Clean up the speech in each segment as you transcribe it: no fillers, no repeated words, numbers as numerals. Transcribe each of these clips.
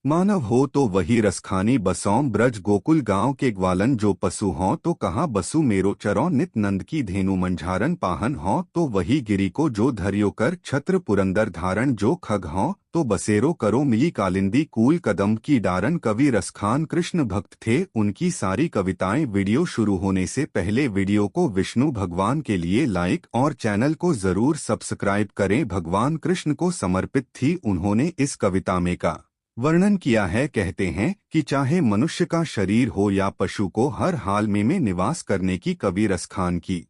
मानव हो तो वही रसखानी बसौं ब्रज गोकुल गांव के ग्वालन जो पशु हों तो कहाँ बसु मेरो चरौ नित नंद की धेनु मंझारन पाहन हों तो वही गिरी को जो धरियो कर छत्र पुरंदर धारण जो खग हों तो बसेरो करो मिली कालिंदी कूल कदम की डारन। कवि रसखान कृष्ण भक्त थे। उनकी सारी कविताएं वीडियो शुरू होने से पहले वीडियो को विष्णु भगवान के लिए लाइक और चैनल को जरूर सब्सक्राइब करें। भगवान कृष्ण को समर्पित थी। उन्होंने इस कविता में का वर्णन किया है। कहते हैं कि चाहे मनुष्य का शरीर हो या पशु को हर हाल में निवास करने की कवि रसखान की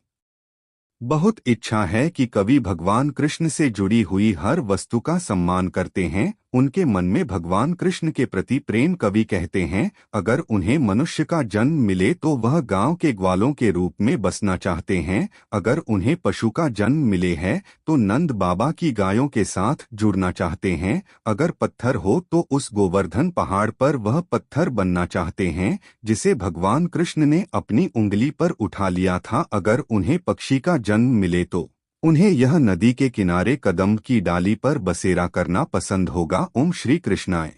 बहुत इच्छा है कि कवि भगवान कृष्ण से जुड़ी हुई हर वस्तु का सम्मान करते हैं। उनके मन में भगवान कृष्ण के प्रति प्रेम। कवि कहते हैं अगर उन्हें मनुष्य का जन्म मिले तो वह गांव के ग्वालों के रूप में बसना चाहते हैं। अगर उन्हें पशु का जन्म मिले है तो नंद बाबा की गायों के साथ जुड़ना चाहते हैं। अगर पत्थर हो तो उस गोवर्धन पहाड़ पर वह पत्थर बनना चाहते हैं जिसे भगवान कृष्ण ने अपनी उंगली पर उठा लिया था। अगर उन्हें पक्षी का जन्म मिले तो उन्हें यह नदी के किनारे कदम की डाली पर बसेरा करना पसंद होगा। ओम श्री कृष्णाय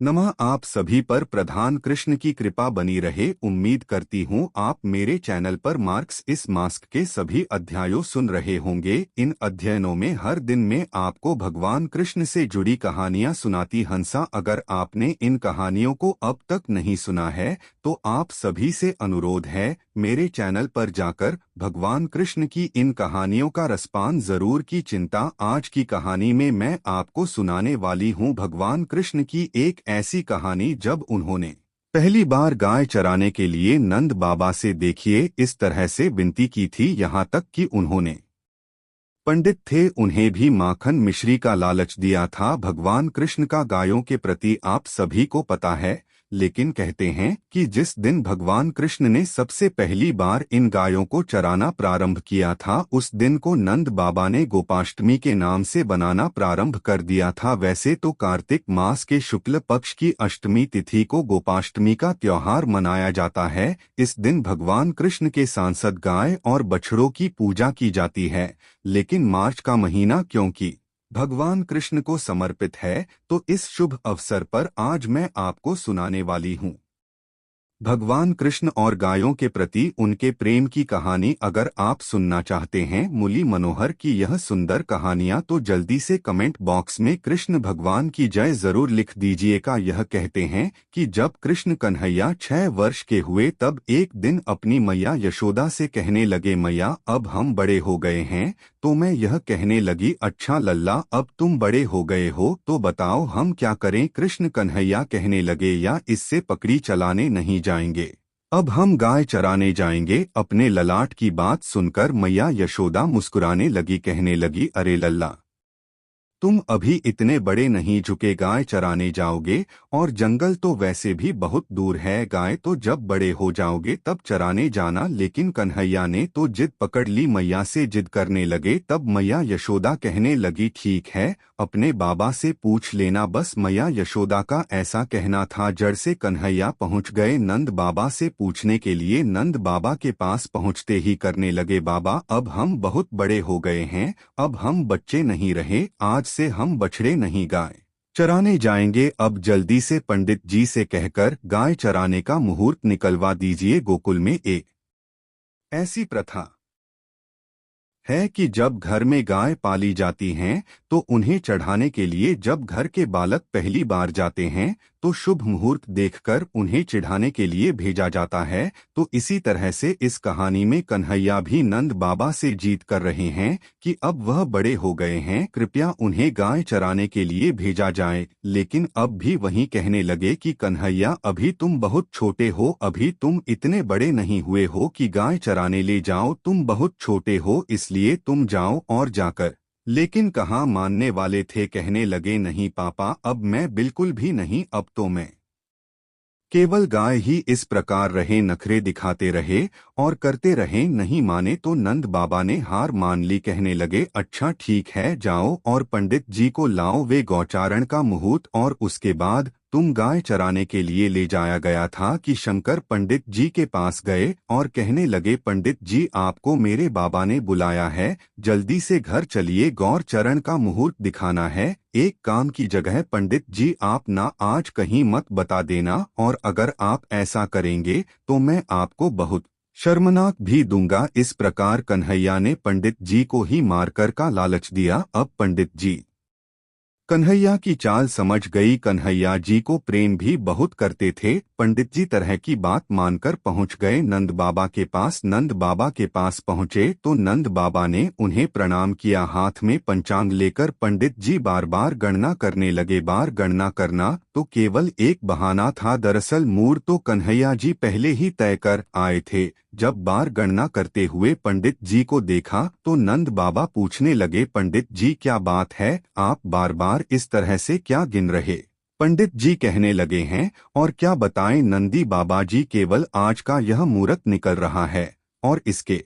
नमः। आप सभी पर प्रधान कृष्ण की कृपा बनी रहे। उम्मीद करती हूँ आप मेरे चैनल पर मार्क्स इस मास्क के सभी अध्यायों सुन रहे होंगे। इन अध्ययनों में हर दिन में आपको भगवान कृष्ण से जुड़ी कहानियाँ सुनाती हंसा। अगर आपने इन कहानियों को अब तक नहीं सुना है तो आप सभी से अनुरोध है मेरे चैनल पर जाकर भगवान कृष्ण की इन कहानियों का रसपान जरूर की चिंता। आज की कहानी में मैं आपको सुनाने वाली हूँ भगवान कृष्ण की एक ऐसी कहानी जब उन्होंने पहली बार गाय चराने के लिए नंद बाबा से देखिए इस तरह से विनती की थी। यहाँ तक कि उन्होंने पंडित थे उन्हें भी माखन मिश्री का लालच दिया था। भगवान कृष्ण का गायों के प्रति आप सभी को पता है। लेकिन कहते हैं कि जिस दिन भगवान कृष्ण ने सबसे पहली बार इन गायों को चराना प्रारंभ किया था उस दिन को नंद बाबा ने गोपाष्टमी के नाम से बनाना प्रारंभ कर दिया था। वैसे तो कार्तिक मास के शुक्ल पक्ष की अष्टमी तिथि को गोपाष्टमी का त्योहार मनाया जाता है। इस दिन भगवान कृष्ण के सांसद गाय और बछड़ों की पूजा की जाती है। लेकिन मार्च का महीना क्योंकि भगवान कृष्ण को समर्पित है तो इस शुभ अवसर पर आज मैं आपको सुनाने वाली हूँ भगवान कृष्ण और गायों के प्रति उनके प्रेम की कहानी। अगर आप सुनना चाहते हैं मुरली मनोहर की यह सुंदर कहानियां तो जल्दी से कमेंट बॉक्स में कृष्ण भगवान की जय जरूर लिख दीजिएगा। यह कहते हैं कि जब कृष्ण कन्हैया 6 वर्ष के हुए तब एक दिन अपनी मैया यशोदा से कहने लगे मैया अब हम बड़े हो गए हैं। तो मैं यह कहने लगी अच्छा लल्ला अब तुम बड़े हो गए हो तो बताओ हम क्या करें। कृष्ण कन्हैया कहने लगे या इससे पकड़ी चलाने नहीं जाएंगे अब हम गाय चराने जाएंगे। अपने ललाट की बात सुनकर मैया यशोदा मुस्कुराने लगी कहने लगी अरे लल्ला तुम अभी इतने बड़े नहीं झुके गाय चराने जाओगे और जंगल तो वैसे भी बहुत दूर है। गाय तो जब बड़े हो जाओगे तब चराने जाना। लेकिन कन्हैया ने तो जिद पकड़ ली। मैया से जिद करने लगे तब मैया यशोदा कहने लगी ठीक है अपने बाबा से पूछ लेना। बस मैया यशोदा का ऐसा कहना था। जड़ से कन्हैया पहुंच गए नंद बाबा से पूछने के लिए। नंद बाबा के पास पहुंचते ही करने लगे बाबा अब हम बहुत बड़े हो गए हैं अब हम बच्चे नहीं रहे। आज से हम बछड़े नहीं गाय चराने जाएंगे। अब जल्दी से पंडित जी से कहकर गाय चराने का मुहूर्त निकलवा दीजिए। गोकुल में एक ऐसी प्रथा है कि जब घर में गाय पाली जाती हैं तो उन्हें चढ़ाने के लिए जब घर के बालक पहली बार जाते हैं तो शुभ मुहूर्त देखकर उन्हें चिढ़ाने के लिए भेजा जाता है। तो इसी तरह से इस कहानी में कन्हैया भी नंद बाबा से जीत कर रहे हैं कि अब वह बड़े हो गए हैं कृपया उन्हें गाय चराने के लिए भेजा जाए। लेकिन अब भी वही कहने लगे कि कन्हैया अभी तुम बहुत छोटे हो अभी तुम इतने बड़े नहीं हुए हो कि गाय चराने ले जाओ। तुम बहुत छोटे हो इसलिए तुम जाओ और जाकर। लेकिन कहाँ मानने वाले थे। कहने लगे नहीं पापा अब मैं बिल्कुल भी नहीं अब तो मैं केवल गाय ही। इस प्रकार रहे नखरे दिखाते रहे और करते रहे नहीं माने तो नंद बाबा ने हार मान ली। कहने लगे अच्छा ठीक है जाओ और पंडित जी को लाओ वे गौचारण का मुहूर्त और उसके बाद तुम गाय चराने के लिए ले जाया गया था कि शंकर पंडित जी के पास गए और कहने लगे, पंडित जी आपको मेरे बाबा ने बुलाया है, जल्दी से घर चलिए, गौर चरण का मुहूर्त दिखाना है। एक काम की जगह पंडित जी आप ना आज कहीं मत बता देना, और अगर आप ऐसा करेंगे तो मैं आपको बहुत शर्मनाक भी दूंगा। इस प्रकार कन्हैया ने पंडित जी को ही मारकर का लालच दिया। अब पंडित जी कन्हैया की चाल समझ गई। कन्हैया जी को प्रेम भी बहुत करते थे। पंडित जी तरह की बात मानकर पहुंच गए नंद बाबा के पास। नंद बाबा के पास पहुंचे तो नंद बाबा ने उन्हें प्रणाम किया। हाथ में पंचांग लेकर पंडित जी बार बार गणना करने लगे। बार गणना करना तो केवल एक बहाना था, दरअसल मुहूर्त तो कन्हैया जी पहले ही तय कर आए थे। जब बार गणना करते हुए पंडित जी को देखा तो नंद बाबा पूछने लगे, पंडित जी क्या बात है, आप बार बार इस तरह से क्या गिन रहे? पंडित जी कहने लगे हैं, और क्या बताएं नंदी बाबा जी, केवल आज का यह मुहूर्त निकल रहा है और इसके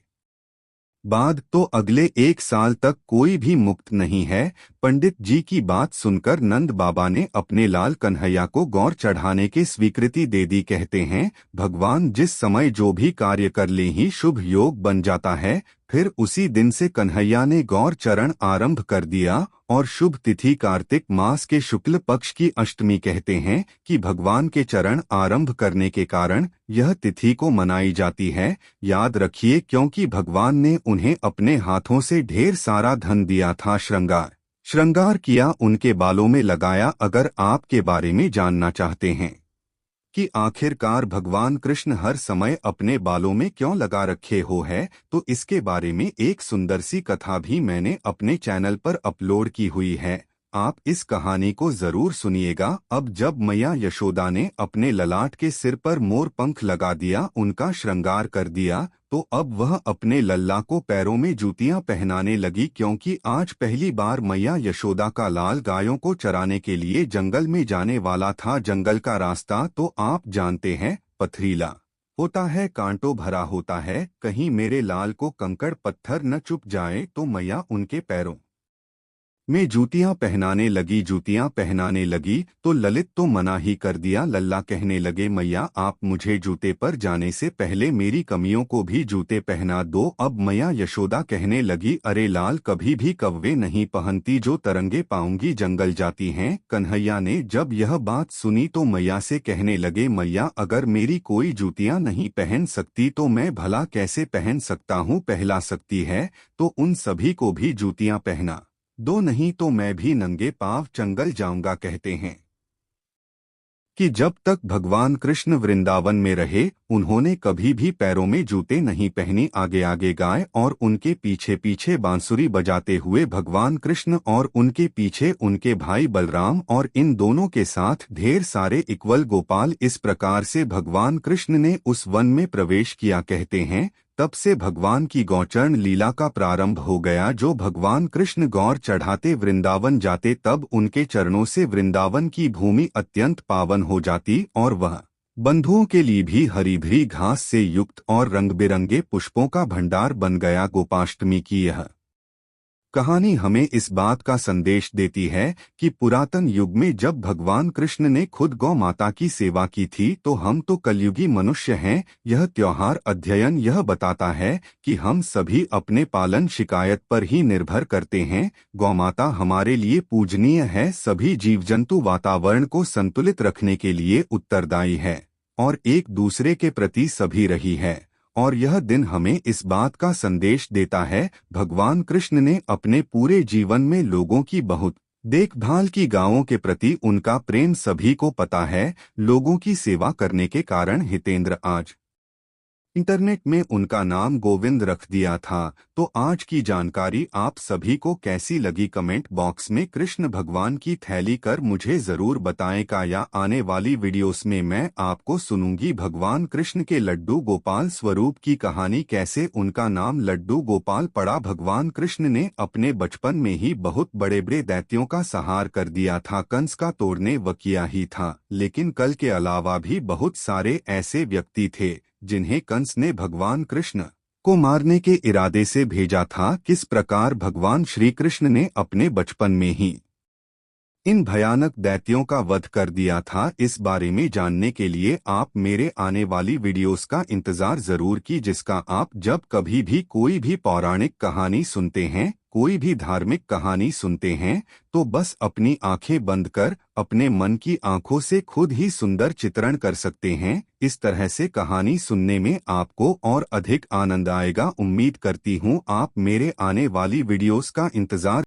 बाद तो अगले 1 साल तक कोई भी मुक्त नहीं है। पंडित जी की बात सुनकर नंद बाबा ने अपने लाल कन्हैया को गौर चढ़ाने की स्वीकृति दे दी। कहते हैं भगवान जिस समय जो भी कार्य कर ले ही शुभ योग बन जाता है। फिर उसी दिन से कन्हैया ने गौर चरण आरंभ कर दिया, और शुभ तिथि कार्तिक मास के शुक्ल पक्ष की अष्टमी। कहते हैं कि भगवान के चरण आरंभ करने के कारण यह तिथि को मनाई जाती है। याद रखिए, क्योंकि भगवान ने उन्हें अपने हाथों से ढेर सारा धन दिया था। श्रृंगार किया, उनके बालों में लगाया। अगर आपके बारे में जानना चाहते हैं कि आखिरकार भगवान कृष्ण हर समय अपने बालों में क्यों लगा रखे हो है, तो इसके बारे में एक सुंदर सी कथा भी मैंने अपने चैनल पर अपलोड की हुई है। आप इस कहानी को जरूर सुनिएगा। अब जब मैया यशोदा ने अपने ललाट के सिर पर मोर पंख लगा दिया, उनका श्रृंगार कर दिया, तो अब वह अपने लल्ला को पैरों में जूतियां पहनाने लगी, क्योंकि आज पहली बार मैया यशोदा का लाल गायों को चराने के लिए जंगल में जाने वाला था। जंगल का रास्ता तो आप जानते हैं, पथरीला होता है, कांटों भरा होता है। कहीं मेरे लाल को कंकड़ पत्थर न चुप जाए, तो मैया उनके पैरों में जूतियां पहनाने लगी। जूतियां पहनाने लगी तो ललित तो मना ही कर दिया। लल्ला कहने लगे, मैया आप मुझे जूते पर जाने से पहले मेरी कमियों को भी जूते पहना दो। अब मैया यशोदा कहने लगी, अरे लाल कभी भी कव्वे नहीं पहनती, जो तरंगे पाऊंगी जंगल जाती हैं। कन्हैया ने जब यह बात सुनी तो मैया से कहने लगे, मैया अगर मेरी कोई जूतियां नहीं पहन सकती तो मैं भला कैसे पहन सकता हूँ? पहला सकती है तो उन सभी को भी जूतियां पहना दो, नहीं तो मैं भी नंगे पांव जंगल जाऊंगा। कहते हैं कि जब तक भगवान कृष्ण वृंदावन में रहे, उन्होंने कभी भी पैरों में जूते नहीं पहने। आगे आगे गाय और उनके पीछे पीछे बांसुरी बजाते हुए भगवान कृष्ण, और उनके पीछे उनके भाई बलराम, और इन दोनों के साथ ढेर सारे इक्वल गोपाल। इस प्रकार से भगवान कृष्ण ने उस वन में प्रवेश किया। कहते हैं तब से भगवान की गौचरण लीला का प्रारंभ हो गया। जो भगवान कृष्ण गौर चढ़ाते वृंदावन जाते, तब उनके चरणों से वृंदावन की भूमि अत्यंत पावन हो जाती, और वह बंधुओं के लिए भी हरी भरी घास से युक्त और रंग बिरंगे पुष्पों का भंडार बन गया। गोपाष्टमी की यह कहानी हमें इस बात का संदेश देती है कि पुरातन युग में जब भगवान कृष्ण ने खुद गौ माता की सेवा की थी, तो हम तो कलयुगी मनुष्य हैं। यह त्योहार अध्ययन यह बताता है कि हम सभी अपने पालन शिकायत पर ही निर्भर करते हैं। गौमाता हमारे लिए पूजनीय है। सभी जीव जंतु वातावरण को संतुलित रखने के लिए उत्तरदायी है, और एक दूसरे के प्रति सभी रही है। और यह दिन हमें इस बात का संदेश देता है, भगवान कृष्ण ने अपने पूरे जीवन में लोगों की बहुत देखभाल की। गांवों के प्रति उनका प्रेम सभी को पता है। लोगों की सेवा करने के कारण हितेंद्र आज इंटरनेट में उनका नाम गोविंद रख दिया था। तो आज की जानकारी आप सभी को कैसी लगी? कमेंट बॉक्स में कृष्ण भगवान की थैली कर मुझे जरूर बताएं का, या आने वाली वीडियोस में मैं आपको सुनूंगी भगवान कृष्ण के लड्डू गोपाल स्वरूप की कहानी, कैसे उनका नाम लड्डू गोपाल पड़ा। भगवान कृष्ण ने अपने बचपन में ही बहुत बड़े बड़े दैत्यों का संहार कर दिया था। कंस का तोड़ने वो किया ही था, लेकिन कल के अलावा भी बहुत सारे ऐसे व्यक्ति थे जिन्हें कंस ने भगवान कृष्ण को मारने के इरादे से भेजा था। किस प्रकार भगवान श्री कृष्ण ने अपने बचपन में ही इन भयानक दैत्यों का वध कर दिया था। इस बारे में जानने के लिए आप मेरे आने वाली वीडियोस का इंतजार जरूर की, जिसका आप जब कभी भी कोई भी पौराणिक कहानी सुनते हैं, कोई भी धार्मिक कहानी सुनते हैं, तो बस अपनी आंखें बंद कर अपने मन की आंखों से खुद ही सुंदर चित्रण कर सकते हैं। इस तरह से कहानी सुनने में आपको और अधिक आनंद आएगा। उम्मीद करती हूँ आप मेरे आने वाली वीडियोस का इंतजार